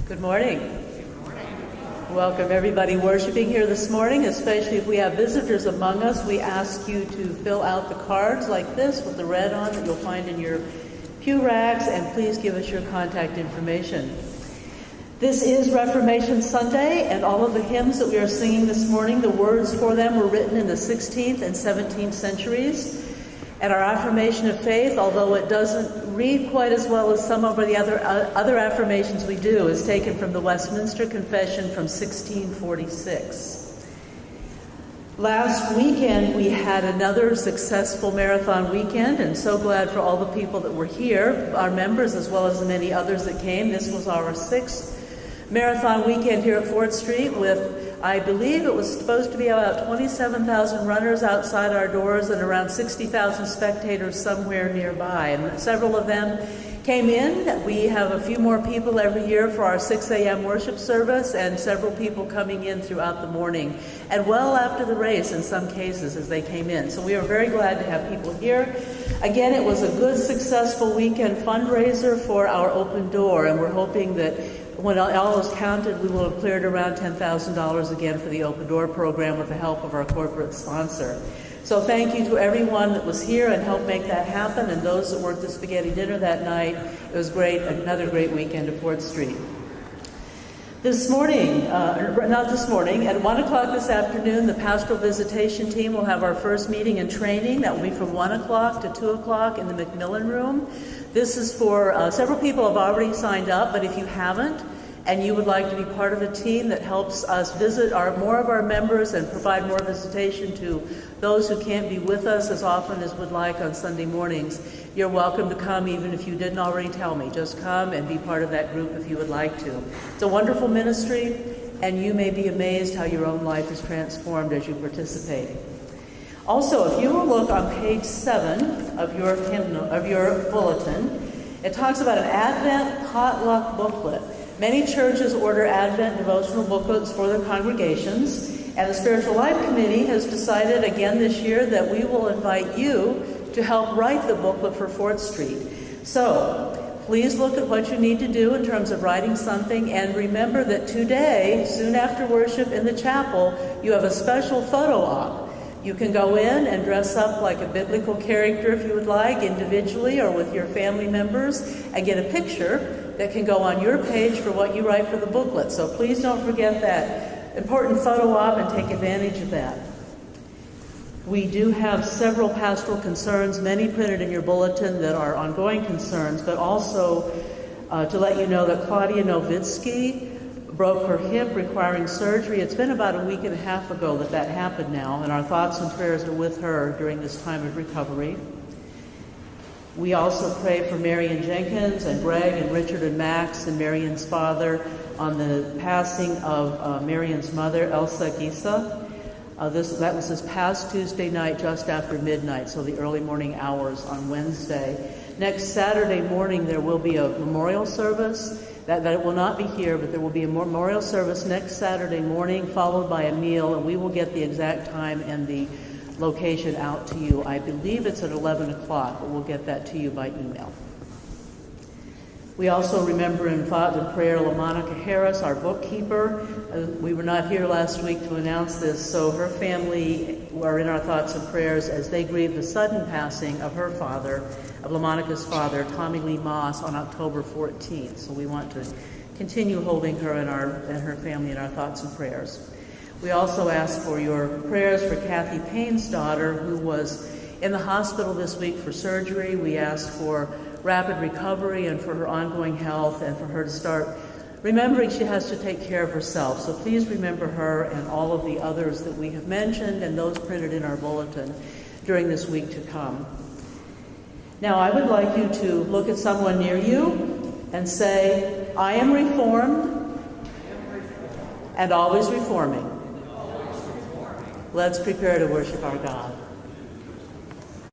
Good morning. Welcome everybody worshiping here this morning, especially if we have visitors among us. We ask you to fill out the cards like this with the red on that you'll find in your pew racks, and please give us your contact information. This is Reformation Sunday, and all of the hymns that we are singing this morning, the words for them were written in the 16th and 17th centuries. And our affirmation of faith, although it doesn't read quite as well as some of the other affirmations we do, is taken from the Westminster Confession from 1646. Last weekend we had another successful marathon weekend, and so glad for all the people that were here, our members as well as the many others that came. This was our 6th marathon weekend here at 4th Street with, I believe it was supposed to be about 27,000 runners outside our doors and around 60,000 spectators somewhere nearby. And several of them came in. We have a few more people every year for our 6 a.m. worship service, and several people coming in throughout the morning and well after the race in some cases as they came in. So we are very glad to have people here. Again, it was a good, successful weekend fundraiser for our open door, and we're hoping that when all is counted, we will have cleared around $10,000 again for the Open Door program with the help of our corporate sponsor. So thank you to everyone that was here and helped make that happen, and those that worked the spaghetti dinner that night. It was great, another great weekend at 4th Street. This morning, at 1 o'clock this afternoon, the pastoral visitation team will have our first meeting and training. That will be from 1 o'clock to 2 o'clock in the Macmillan Room. This is for, several people have already signed up, but if you haven't, and you would like to be part of a team that helps us visit more of our members and provide more visitation to those who can't be with us as often as would like on Sunday mornings, you're welcome to come even if you didn't already tell me. Just come and be part of that group if you would like to. It's a wonderful ministry, and you may be amazed how your own life is transformed as you participate. Also, if you will look on page 7 of your bulletin, it talks about an Advent potluck booklet. Many churches order Advent devotional booklets for their congregations, and the Spiritual Life Committee has decided again this year that we will invite you to help write the booklet for 4th Street. So, please look at what you need to do in terms of writing something, and remember that today, soon after worship in the chapel, you have a special photo op. You can go in and dress up like a biblical character if you would like, individually or with your family members, and get a picture that can go on your page for what you write for the booklet. So please don't forget that important photo op and take advantage of that. We do have several pastoral concerns, many printed in your bulletin that are ongoing concerns, but also to let you know that Claudia Novitsky broke her hip requiring surgery. It's been about a week and a half ago that happened now, and our thoughts and prayers are with her during this time of recovery. We also pray for Marion Jenkins and Greg and Richard and Max and Marion's father on the passing of Marion's mother, Elsa Gisa. That was this past Tuesday night just after midnight, so the early morning hours on Wednesday. Next Saturday morning there will be a memorial service. That it will not be here, but there will be a memorial service next Saturday morning, followed by a meal, and we will get the exact time and the location out to you. I believe it's at 11 o'clock, but we'll get that to you by email. We also remember in thought and prayer LaMonica Harris, our bookkeeper. We were not here last week to announce this, so her family are in our thoughts and prayers as they grieve the sudden passing of her father, of LaMonica's father, Tommy Lee Moss, on October 14th. So we want to continue holding her and her family in our thoughts and prayers. We also ask for your prayers for Kathy Payne's daughter, who was in the hospital this week for surgery. We ask for rapid recovery and for her ongoing health, and for her to start remembering she has to take care of herself. So please remember her and all of the others that we have mentioned and those printed in our bulletin during this week to come. Now, I would like you to look at someone near you and say, I am reformed and always reforming. Let's prepare to worship our God.